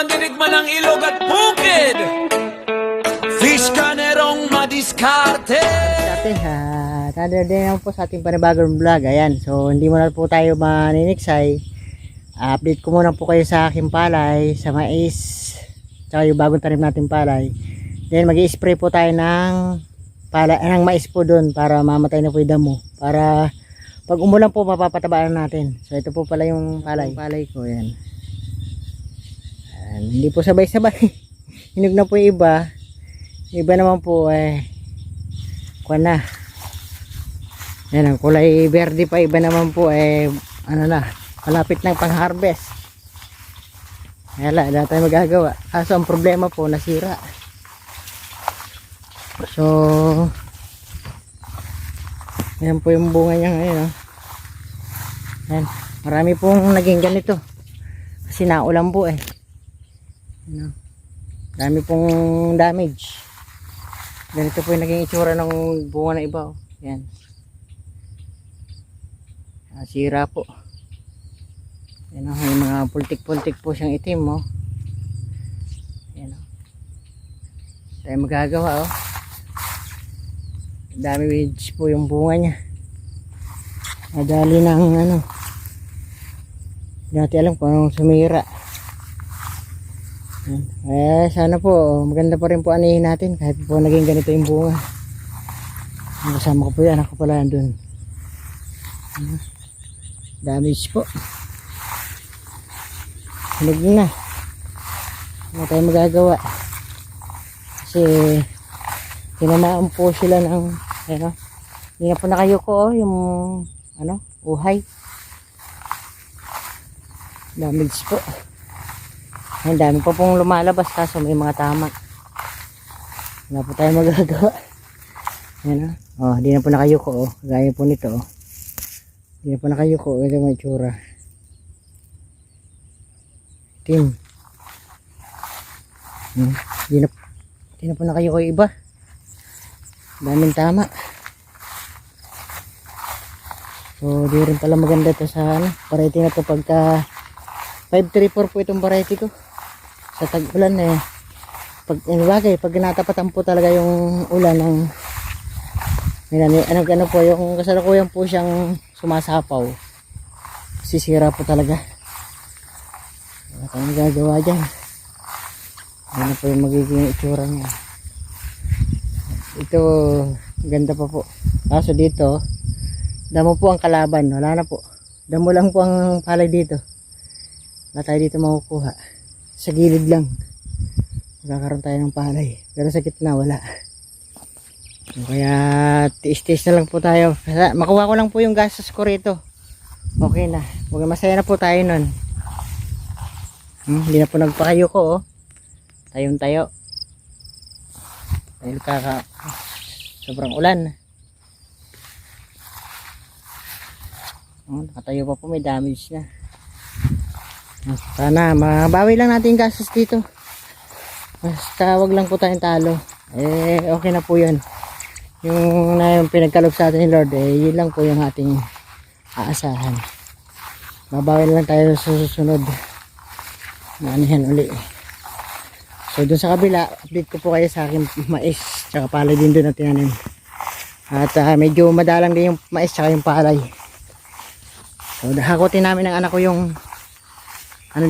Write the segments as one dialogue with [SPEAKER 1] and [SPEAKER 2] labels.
[SPEAKER 1] mandinig man ang ilog at bukid. Fish ka nerong madiskarte.
[SPEAKER 2] Dati, another day naman po sa ating panibagong vlog. Ayan, so hindi muna po tayo maniniksay. Update ko muna po kayo sa aking palay, sa mais, tsaka yung bagong tanim natin palay. Then mag-i-spray po tayo ng mais po doon para mamatay na po yung damo. Para pag umulan po mapapatabaan natin. So ito po pala yung palay ko. Ayan. Ayan, hindi po sabay-sabay. Hinog na po yung iba. Yung iba naman po kuwan na. Ayan, ang kulay verde pa. Iba naman po ano na, malapit ng pang-harvest. Wala tayo magagawa. Kaso ang problema po, nasira. So ayan po yung bunga niya ngayon. Ayan, marami pong naging ganito kasi naulan po marami pong damage. Ganito po yung naging itsura ng bunga na iba. Ayan, sira po. Ayan, may mga pultik-pultik po siyang itim. Ayan, tayo magagawa. Dami weeds po yung bunga niya. Madali ng dati alam ko anong sumira. Sana po maganda pa rin po anihin natin kahit po naging ganito yung bunga. Kasama ko po yan, ako pala andun. Damage po. Hinog na. Ano tayo magagawa? Kasi tinamaan po sila ng hindi na po nakayuko yung uhay. Damage po. Ang dami pa pong lumalabas kaso may mga tama. Wala po tayo magagawa. Ayan hindi na po nakayuko gaya po nito hindi na po nakayuko. Ito may tsura. Team. Hindi na po nakayuko yung iba. Daming tama. So di rin pala maganda to sa variety na to pagka 534 po itong variety ko sa tag-ulan pag pag natapatan po talaga yung ulan ng ano po yung kasalukuyan po siyang sumasapaw, sisira po talaga. Wala tayong gagawa dyan. Ano po yung magiging itsura niya. Ito ganda pa po kaso dito damo po ang kalaban. Wala na po, damo lang po ang palay dito. Wala tayo dito makukuha. Sa gilid lang magkakaroon tayo ng palay pero sa gitna wala. Kaya tiis-tiis na lang po tayo. Makuha ko lang po yung gastos ko rito, okay na. Masaya na po tayo nun. Hindi na po nagpakayo ko tayong tayo dahil sobrang ulan. Nakatayo pa po, may damage na. Sana mabawi lang natin yung gastos dito. Basta wag lang po tayong talo. Okay na po yun. Yung pinagkalog sa atin ni Lord, yun lang po yung ating aasahan. Mabawi lang tayo sa susunod na anihan uli. So dun sa kabila, update ko po kayo sa aking mais tsaka palay din doon na tinanim. At medyo madalang din yung mais tsaka yung palay. So hakutin namin ng anak ko yung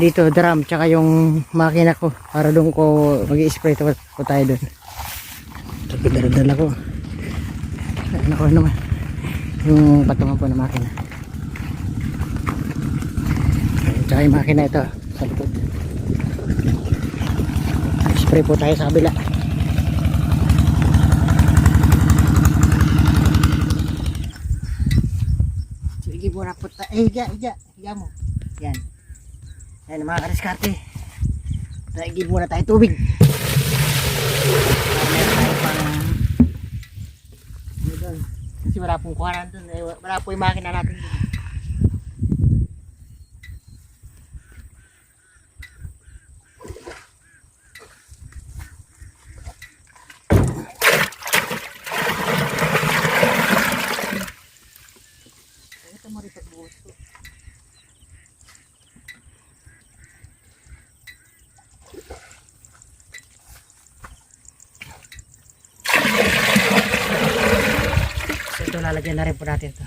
[SPEAKER 2] dito, drum tsaka yung makina ko para doon ko mag-i-spray ko tayo doon. So pinadala ko anak ko naman yung patungan po ng makina tsaka yung makina ito sa likod. Spray po tayo sa kabila. Sige po na po tayo. Higa mo. Yan. Yan mga kariskarte. Taigi muna tayo tubig. Meron tayo pang kasi wala pong kuhanan dun. Wala po yung makina natin dun. lalagyan na rin po natin to.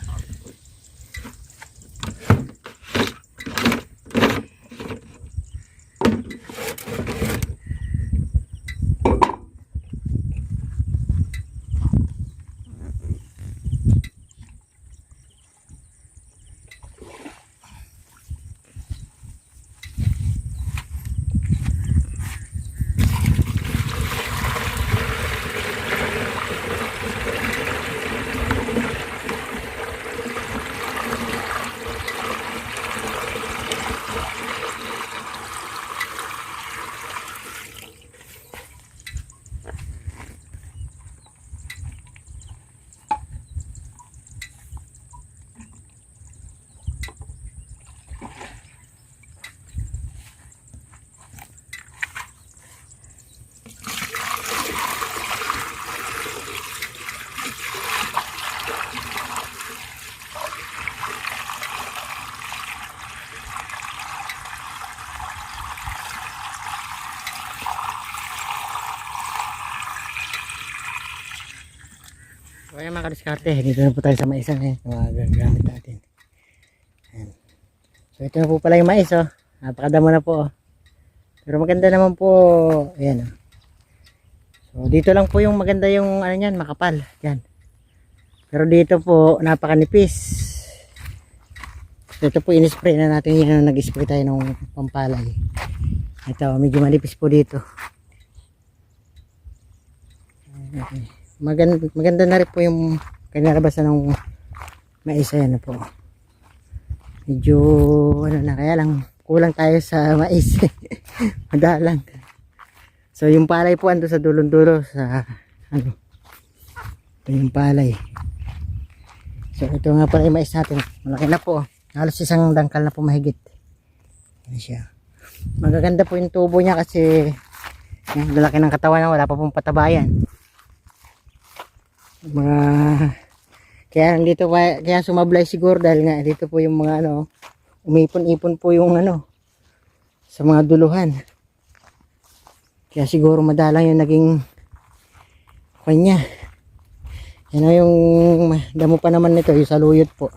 [SPEAKER 2] So ayan mga kadiskarte, dito na po tayo sa maisan mga gagamit natin. Ayan. So ito na po pala yung mais oh. Napakadamo na po oh. Pero maganda naman po. Ayan oh. So dito lang po yung maganda yung ano niyan, makapal. Yan. Pero dito po napakanipis. So ito po in-spray na natin yan, nag-spray tayo ng pampalay. Ito medyo manipis po dito. Okay. Maganda na rin po yung kinalabasan ng mais. Ayan na po. Medyo ano na, kaya lang kulang tayo sa mais. Madalang. So yung palay po ando sa dulong-dulo sa ano. Ito yung palay. So ito nga pala yung mais natin. Malaki na po. Halos isang dangkal na po mahigit. Ayan siya. Magaganda po yung tubo niya kasi yan, lalaki ng katawan na wala pa pong patabayan. Mga kaya dito kaya sumablay siguro dahil nga dito po yung mga ano umipon-ipon po yung ano sa mga duluhan, kaya siguro madalang yung naging kanya. Yan yung damo pa naman nito yung saluyot po.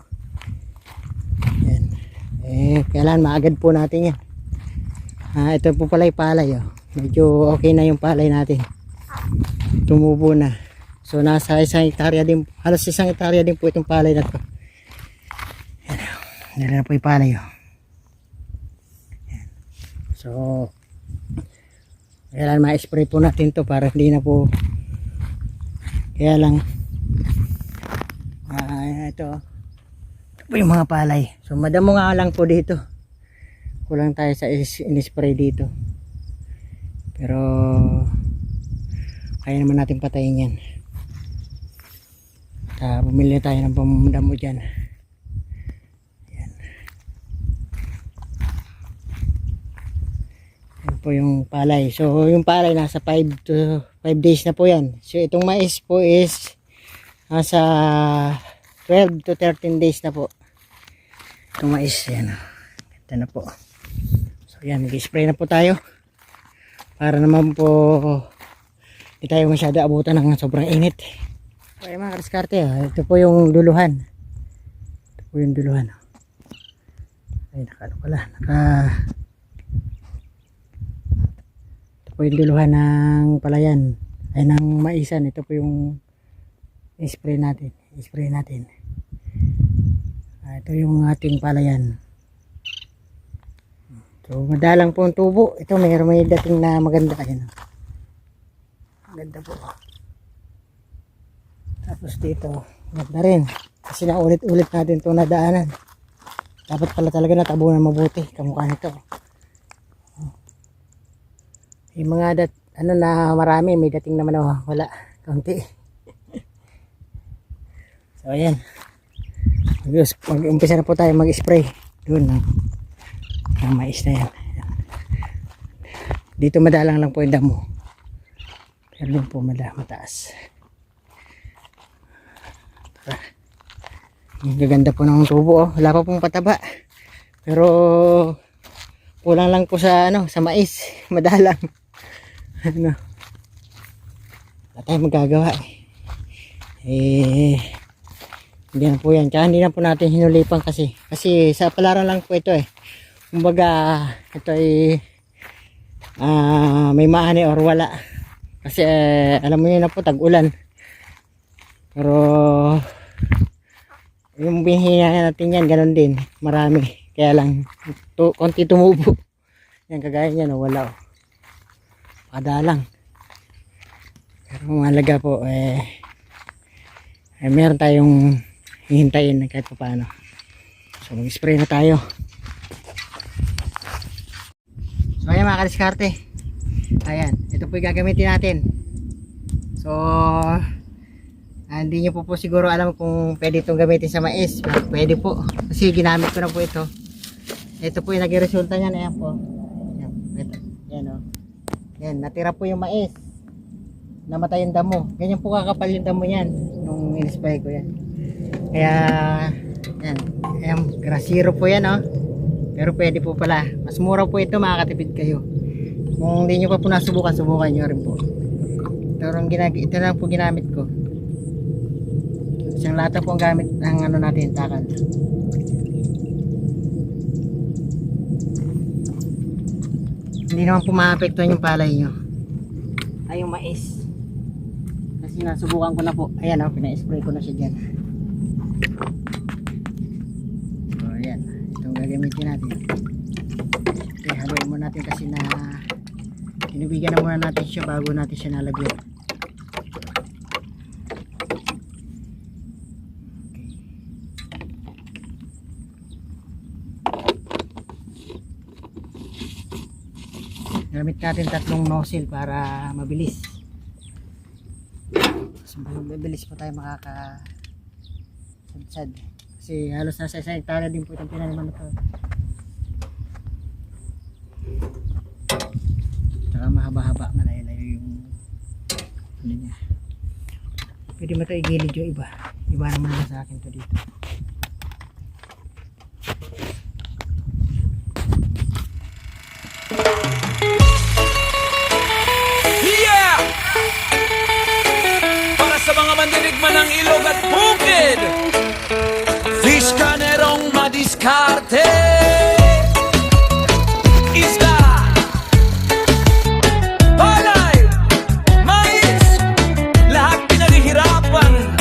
[SPEAKER 2] Yan. Kailan maagad po natin yan. Ito po pala yung palay oh. Medyo okay na yung palay natin, tumubo na. So nasa isang hektarya din, halos isang hektarya din po itong palay na to. Yan na po yung palay oh. Yan. So kailan ma-spray po natin to para hindi na po, kaya lang ito po yung mga palay. So madamo nga lang po dito, kulang tayo sa in-spray dito, pero kaya naman natin patayin yan. Bumili tayo ng pamdamo dyan. Yan. Yan po yung palay. So yung palay nasa 5 to 5 days na po yan. So itong mais po is nasa 12 to 13 days na po. Itong mais yan. Ito na po. So yan, mag-spray na po tayo para naman po hindi tayo masyado abutan ng sobrang init. Okay mga kadiskarte, ito po yung duluhan. Ito po yung duluhan. Ay nakano pala, ito po yung duluhan ng palayan, ay ng maisan. Ito po yung spray natin. Ito yung ating palayan. So madalang po ang tubo. Ito may dating na maganda. Ayan. Maganda po. Tapos dito, maganda rin. Kasi naulit-ulit natin itong nadaanan. Dapat pala talaga natabunan mabuti. Kamukha nito. Yung mga ano na marami, may dating naman wala. Kaunti. So ayan. Mag-umpisa na po tayo mag-spray. Doon ng mais na yan. Dito madalang lang po yung damo. Pero doon po mataas. Ang gaganda po ng tubo oh. Wala pa pong pataba. Pero kulang lang po sa ano, sa mais. Madalang. Ano. Wala tayong magagawa Hindi na po yan. Kaya hindi na po natin hinulipan kasi. Kasi sa palaran lang po ito eh. Kumbaga, ito ay may maani or wala. Kasi alam mo yun na po, tag-ulan. Pero yung binihina natin yan, ganun din. Marami. Kaya lang, konti tumubo. Yan, kagaya niya, no, wala. Padalang. Pero mahalaga po, meron tayong hihintayin kahit pa paano. So, mag-spray na tayo. So, ayan mga kadiskarte. Ayan, ito po yung gagamitin natin. So, hindi nyo po siguro alam kung pwede itong gamitin sa mais. Pwede po. Kasi ginamit ko na po ito. Ito po yung naging resulta niyan. Ayan po. Ayan, ito. Ayan o. Ayan, natira po yung mais. Namatay yung damo. Ganyan po kakapal yung damo yan. Nung in-spray ko yan. Kaya, ayan. Ayan, grasero po yan o. Pero pwede po pala. Mas mura po ito, makakatipid kayo. Kung hindi nyo pa po nasubukan, subukan nyo rin po. Ito lang po ginamit ko. Isang lata po ang gamit ng ano natin, takal. Hindi naman po maapektuhan yung palay nyo. Ay, yung mais. Kasi nasubukan ko na po. Ayan o, pina-spray ko na siya dyan. So, ayan. Itong gagamitin natin. Okay, haluin mo natin kasi na inubigan na muna natin siya bago natin siya nalagyan. Gamit natin 3 nozzle para mabilis. Mas mabilis po tayo makakasadsad. Kasi halos nasa isang hektare din po itong pinaniman ito. Tsaka mahaba-haba, malayo-layo yung ano niya. Pwede mo ito igilid yung iba. Iba naman na sa akin to dito.
[SPEAKER 1] Sa mga mandirigman ng ilog at bukid, fish canerong madiskarte. Isda, palay, mais, lahat pinaghihirapan.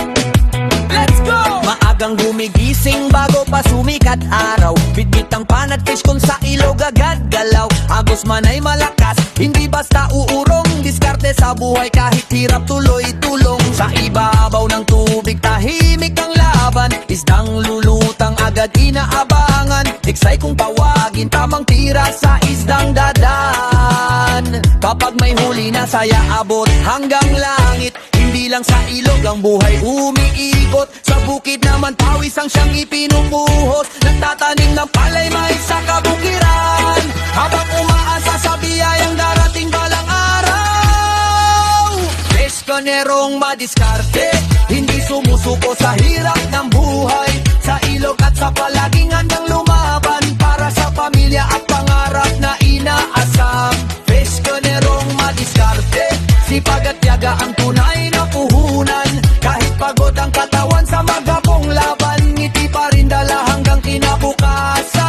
[SPEAKER 1] Let's go! Maagang gumigising bago pa sumikat araw. Bitbit ang panat fish kung sa ilog agad galaw. Agos man ay malakas, hindi basta uurong. Diskarte sa buhay kahit hirap tuloy tulong. Sa ibabaw ng tubig tahimik ang laban. Isdang lulutang agad inaabangan. Iksay kung tawagin tamang tira sa isdang dadan. Kapag may huli na saya abot hanggang langit. Hindi lang sa ilog ang buhay umiikot. Sa bukid naman pawis ang siyang ipinumuhos. Nagtatanim ng palay mais sa kabukiran. Habang umaasa sa biyayang darating balang araw. Canerong madiskarte, hindi sumusuko sa hirap ng buhay. Sa ilog at sa palaging handang lumaban para sa pamilya at pangarap na inaasam. Fish canerong madiskarte, sipag at tiyaga ang tunay na puhunan. Kahit pagod ang katawan sa magapong laban, ngiti pa rin dala hanggang kinabukasan.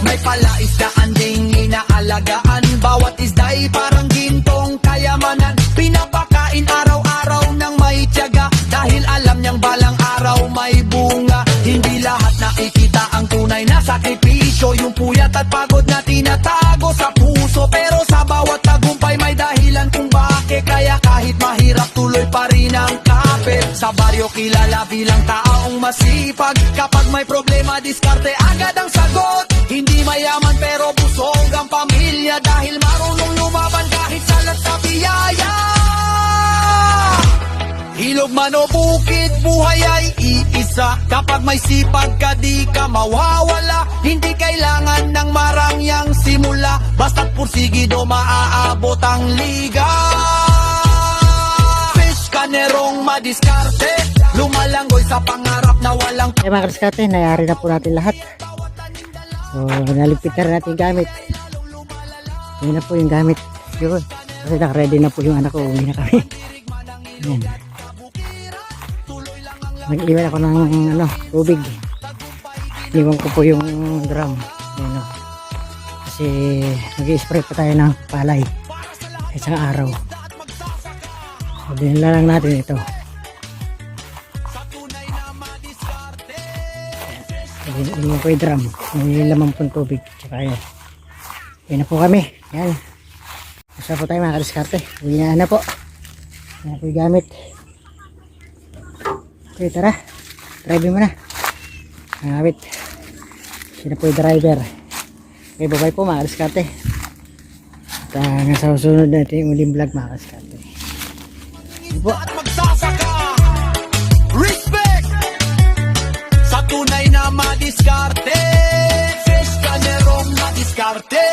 [SPEAKER 1] May palaisdaan ding inaalagaan, bawat isda'y parang gintong kayamanan. Pinapakain araw-araw ng may tiyaga, dahil alam niyang balang araw may bunga. Hindi lahat nakikita ang tunay na sakripisyo, yung puyat at pagod na tinatago sa puso. Pero sa bawat tagumpay may dahilan kung bakit. Kaya kahit mahirap tuloy pa rin ang kapit. Sa baryo kilala bilang taong masipag. Kapag may problema diskarte agad ang sagot. Hindi mayaman pero busog ang pamilya, dahil marunong lumaban kahit salat sa biyaya. Ilog man o bukid, buhay ay iisa. Kapag may sipag ka di ka mawawala. Hindi kailangan ng marangyang simula, basta't pursigido maaabot ang liga. Fish canerong madiskarte, lumalanggoy sa pangarap na walang...
[SPEAKER 2] Eh mga kadiskarte, nayari na po natin lahat. So naligpit na rin natin yung gamit. Yan na po yung gamit. Yun. Kasi naka-ready na po yung anak ko. Uwi na kami. Ayan. Nag-iwan ako ng tubig. Iwan ko po yung drum. Ayan, kasi mag-i-spray pa tayo ng palay isang araw. So, dinala lang natin ito. Iwan ko yung drum. May laman pong tubig. Tsaka yan. Yan na po kami. Yan. Basta po tayo mga kadiskarte. Uwi na po. Yan po yung gamit. Okay, tara. Drive mo na. Ang gamit. Sino po yung driver. Okay, bye-bye po mga kadiskarte. At hanggang sa susunod natin yung uling vlog mga kadiskarte. Yan po.
[SPEAKER 1] At magsasaka, respect sa tunay na madiskarte. Fish ka merong madiskarte.